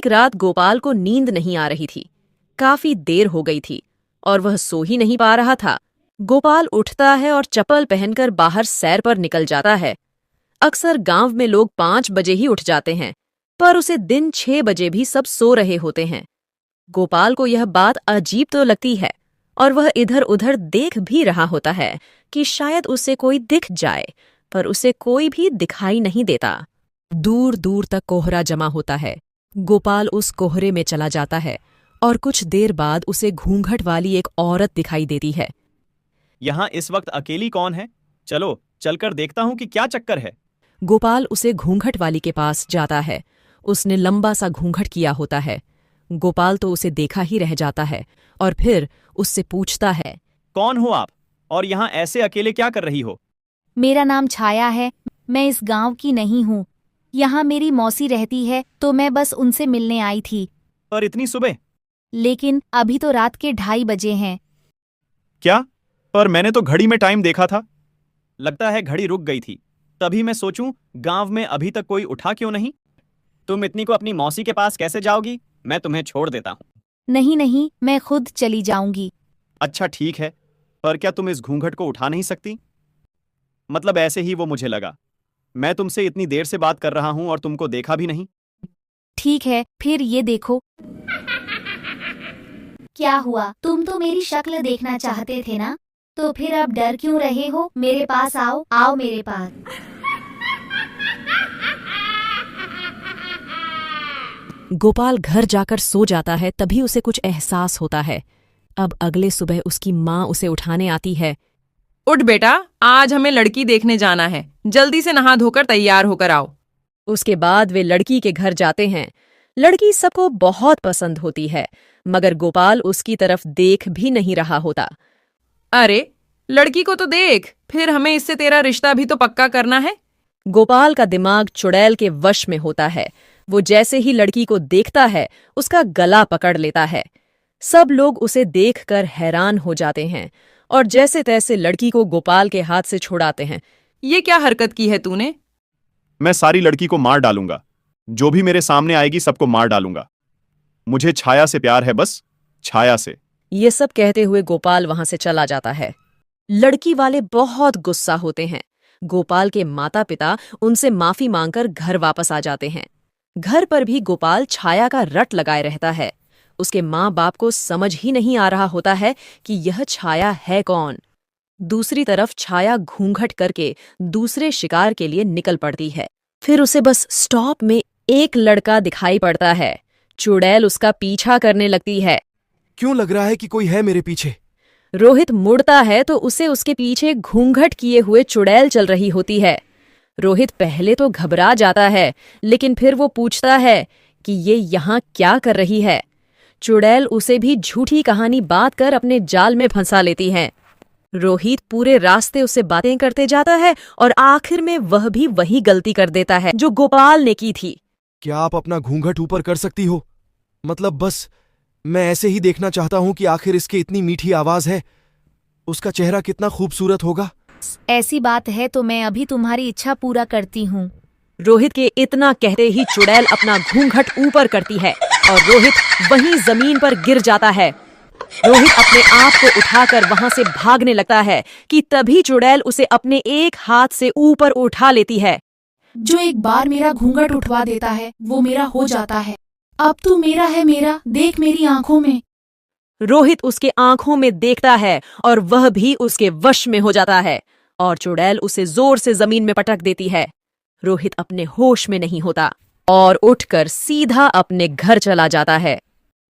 एक रात गोपाल को नींद नहीं आ रही थी। काफी देर हो गई थी और वह सो ही नहीं पा रहा था। गोपाल उठता है और चप्पल पहनकर बाहर सैर पर निकल जाता है। अक्सर गांव में लोग 5 बजे ही उठ जाते हैं, पर उसे दिन 6 बजे भी सब सो रहे होते हैं। गोपाल को यह बात अजीब तो लगती है और वह इधर उधर देख भी रहा होता है कि शायद उसे कोई दिख जाए, पर उसे कोई भी दिखाई नहीं देता। दूर दूर तक कोहरा जमा होता है। गोपाल उस कोहरे में चला जाता है और कुछ देर बाद उसे घूंघट वाली एक औरत दिखाई देती है। यहाँ इस वक्त अकेली कौन है? चलो चलकर देखता हूँ कि क्या चक्कर है। गोपाल उसे घूंघट वाली के पास जाता है। उसने लंबा सा घूंघट किया होता है। गोपाल तो उसे देखा ही रह जाता है और फिर उससे पूछता है, कौन हो आप और यहाँ ऐसे अकेले क्या कर रही हो? मेरा नाम छाया है। मैं इस गांव की नहीं हूँ। यहाँ मेरी मौसी रहती है, तो मैं बस उनसे मिलने आई थी। पर इतनी सुबह? लेकिन अभी तो रात के 2:30 बजे हैं। क्या? पर मैंने तो घड़ी में टाइम देखा था। लगता है घड़ी रुक गई थी। तभी मैं सोचूं गांव में अभी तक कोई उठा क्यों नहीं। तुम इतनी को अपनी मौसी के पास कैसे जाओगी? मैं तुम्हें छोड़ देता हूँ। नहीं नहीं, मैं खुद चली जाऊंगी। अच्छा ठीक है, पर क्या तुम इस घूंघट को उठा नहीं सकती? मतलब ऐसे ही वो मुझे लगा। मैं तुमसे इतनी देर से बात कर रहा हूं और तुमको देखा भी नहीं। ठीक है, फिर ये देखो। क्या हुआ? तुम तो मेरी शक्ल देखना चाहते थे ना? तो फिर अब डर क्यों रहे हो? मेरे पास आओ, आओ मेरे पास। गोपाल घर जाकर सो जाता है। तभी उसे कुछ एहसास होता है। अब अगले सुबह उसकी माँ उसे उठाने आती है। उठ बेटा, आज हमें लड़की देखने जाना है। जल्दी से नहा धोकर तैयार होकर आओ। उसके बाद वे लड़की के घर जाते हैं। लड़की सबको बहुत पसंद होती है, मगर गोपाल उसकी तरफ देख भी नहीं रहा होता। अरे लड़की को तो देख, फिर हमें इससे तेरा रिश्ता भी तो पक्का करना है। गोपाल का दिमाग चुड़ैल के वश में होता है। वो जैसे ही लड़की को देखता है, उसका गला पकड़ लेता है। सब लोग उसे देखकर हैरान हो जाते हैं और जैसे तैसे लड़की को गोपाल के हाथ से छुड़ाते हैं। ये क्या हरकत की है तूने? मैं सारी लड़की को मार डालूंगा। जो भी मेरे सामने आएगी सबको मार डालूंगा। मुझे छाया से प्यार है, बस छाया से। ये सब कहते हुए गोपाल वहां से चला जाता है। लड़की वाले बहुत गुस्सा होते हैं। गोपाल के माता पिता उनसे माफी मांगकर घर वापस आ जाते हैं। घर पर भी गोपाल छाया का रट लगाए रहता है। उसके माँ बाप को समझ ही नहीं आ रहा होता है कि यह छाया है कौन। दूसरी तरफ छाया घूंघट करके दूसरे शिकार के लिए निकल पड़ती है। फिर उसे बस स्टॉप में एक लड़का दिखाई पड़ता है। चुड़ैल उसका पीछा करने लगती है। क्यों लग रहा है कि कोई है मेरे पीछे? रोहित मुड़ता है तो उसे उसके पीछे घूंघट किए हुए चुड़ैल चल रही होती है। रोहित पहले तो घबरा जाता है, लेकिन फिर वो पूछता है कि ये यहाँ क्या कर रही है। चुड़ैल उसे भी झूठी कहानी बात कर अपने जाल में फंसा लेती है। रोहित पूरे रास्ते उससे बातें करते जाता है और आखिर में वह भी वही गलती कर देता है जो गोपाल ने की थी। क्या आप अपना घूंघट ऊपर कर सकती हो? मतलब बस मैं ऐसे ही देखना चाहता हूं कि आखिर इसकी इतनी मीठी आवाज है। उसका चेहरा कितना खूबसूरत होगा। ऐसी बात है तो मैं अभी तुम्हारी इच्छा पूरा करती हूँ। रोहित के इतना कहते ही चुड़ैल अपना घूंघट ऊपर करती है और रोहित वहीं जमीन पर गिर जाता है। रोहित अपने आप को उठाकर वहां से भागने लगता है कि तभी चुड़ैल उसे अपने एक हाथ से ऊपर उठा लेती है। जो एक बार मेरा घूंघट उठवा देता है वो मेरा हो जाता है। अब तू मेरा है, मेरा देख मेरी आंखों में। रोहित उसके आंखों में देखता है और वह भी उसके वश में हो जाता है और चुड़ैल उसे जोर से जमीन में पटक देती है। रोहित अपने होश में नहीं होता और उठकर सीधा अपने घर चला जाता है।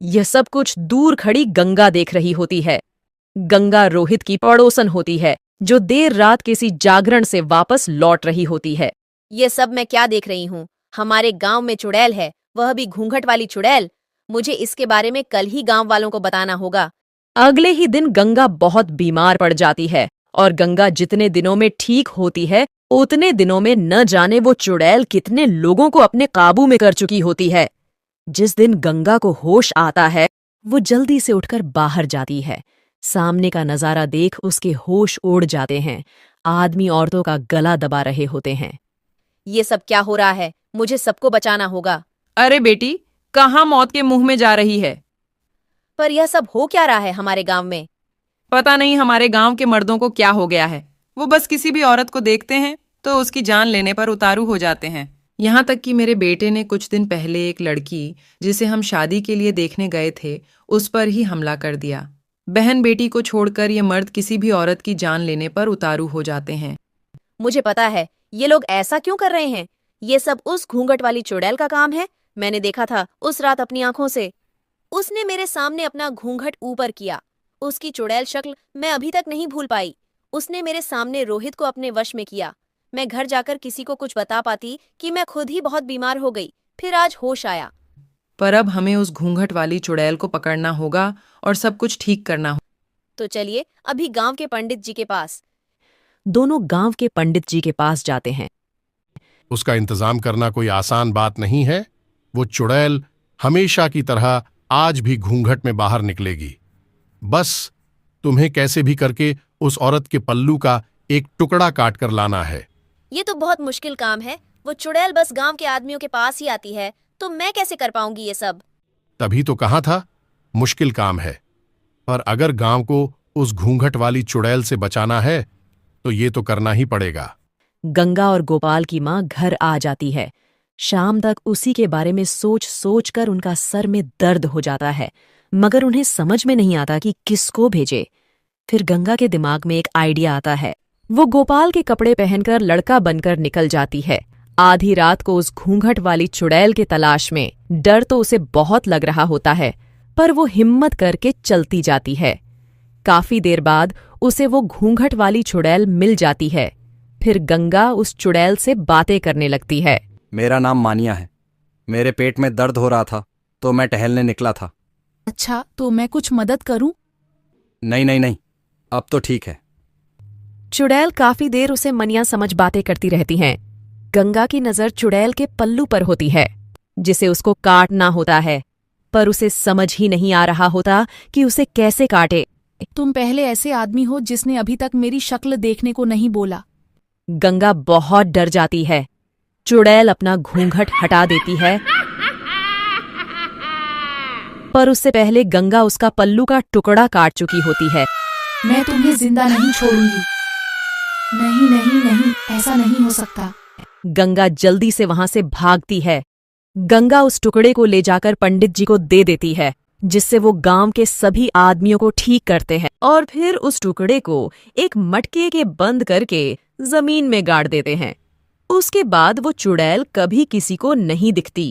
यह सब कुछ दूर खड़ी गंगा देख रही होती है। गंगा रोहित की पड़ोसन होती है, जो देर रात किसी जागरण से वापस लौट रही होती है। ये सब मैं क्या देख रही हूँ? हमारे गांव में चुड़ैल है, वह भी घूंघट वाली चुड़ैल। मुझे इसके बारे में कल ही गांव वालों को बताना होगा। अगले ही दिन गंगा बहुत बीमार पड़ जाती है और गंगा जितने दिनों में ठीक होती है, उतने दिनों में न जाने वो चुड़ैल कितने लोगों को अपने काबू में कर चुकी होती है। जिस दिन गंगा को होश आता है, वो जल्दी से उठकर बाहर जाती है। सामने का नजारा देख उसके होश उड़ जाते हैं। आदमी औरतों का गला दबा रहे होते हैं। ये सब क्या हो रहा है? मुझे सबको बचाना होगा। अरे बेटी, कहाँ मौत के मुंह में जा रही है। पर यह सब हो क्या रहा है हमारे गांव में? पता नहीं हमारे गांव के मर्दों को क्या हो गया है। वो बस किसी भी औरत को देखते हैं तो उसकी जान लेने पर उतारू हो जाते हैं। यहाँ तक कि मेरे बेटे ने कुछ दिन पहले एक लड़की जिसे हम शादी के लिए देखने गए थे उस पर ही हमला कर दिया। बहन बेटी को छोड़कर ये मर्द किसी भी औरत की जान लेने पर उतारू हो जाते हैं। मुझे पता है ये लोग ऐसा क्यों कर रहे हैं। ये सब उस घूंघट वाली चुड़ैल का काम है। मैंने देखा था उस रात अपनी आंखों से। उसने मेरे सामने अपना घूंघट ऊपर किया। उसकी चुड़ैल शक्ल मैं अभी तक नहीं भूल पाई। उसने मेरे सामने रोहित को अपने वश में किया। मैं घर जाकर किसी को कुछ बता पाती कि मैं खुद ही बहुत बीमार हो गई। फिर आज होश आया। पर अब हमें उस घूंघट वाली चुड़ैल को पकड़ना होगा और सब कुछ ठीक करना होगा। तो चलिए अभी गांव के पंडित जी के पास। दोनों गांव के पंडित जी के पास जाते हैं। उसका इंतजाम करना कोई आसान बात नहीं है। वो चुड़ैल हमेशा की तरह आज भी घूंघट में बाहर निकलेगी। बस तुम्हें कैसे भी करके उस औरत के पल्लू का एक टुकड़ा काट कर लाना है। ये तो बहुत मुश्किल काम है। वो चुड़ैल बस गांव के आदमियों के पास ही आती है, तो मैं कैसे कर पाऊंगी ये सब? तभी तो कहा था मुश्किल काम है। पर अगर गांव को उस घूंघट वाली चुड़ैल से बचाना है तो ये तो करना ही पड़ेगा। गंगा और गोपाल की माँ घर आ जाती है। शाम तक उसी के बारे में सोच सोच कर उनका सर में दर्द हो जाता है, मगर उन्हें समझ में नहीं आता कि किसको भेजे। फिर गंगा के दिमाग में एक आइडिया आता है। वो गोपाल के कपड़े पहनकर लड़का बनकर निकल जाती है। आधी रात को उस घूंघट वाली चुड़ैल के तलाश में। डर तो उसे बहुत लग रहा होता है, पर वो हिम्मत करके चलती जाती है। काफी देर बाद उसे वो घूंघट वाली चुड़ैल मिल जाती है। फिर गंगा उस चुड़ैल से बातें करने लगती है। मेरा नाम मानिया है। मेरे पेट में दर्द हो रहा था तो मैं टहलने निकला था। अच्छा, तो मैं कुछ मदद करूं? नहीं नहीं नहीं, अब तो ठीक है। चुड़ैल काफी देर उसे मनिया समझ बातें करती रहती हैं। गंगा की नजर चुड़ैल के पल्लू पर होती है, जिसे उसको काटना होता है, पर उसे समझ ही नहीं आ रहा होता कि उसे कैसे काटे। तुम पहले ऐसे आदमी हो जिसने अभी तक मेरी शक्ल देखने को नहीं बोला। गंगा बहुत डर जाती है। चुड़ैल अपना घूंघट हटा देती है, पर उससे पहले गंगा उसका पल्लू का टुकड़ा काट चुकी होती है। मैं तुम्हें जिंदा नहीं छोड़ूंगी। नहीं नहीं नहीं, ऐसा नहीं हो सकता। गंगा जल्दी से वहां से भागती है। गंगा उस टुकड़े को ले जाकर पंडित जी को दे देती है, जिससे वो गांव के सभी आदमियों को ठीक करते हैं और फिर उस टुकड़े को एक मटके के बंद करके जमीन में गाड़ देते हैं। उसके बाद वो चुड़ैल कभी किसी को नहीं दिखती।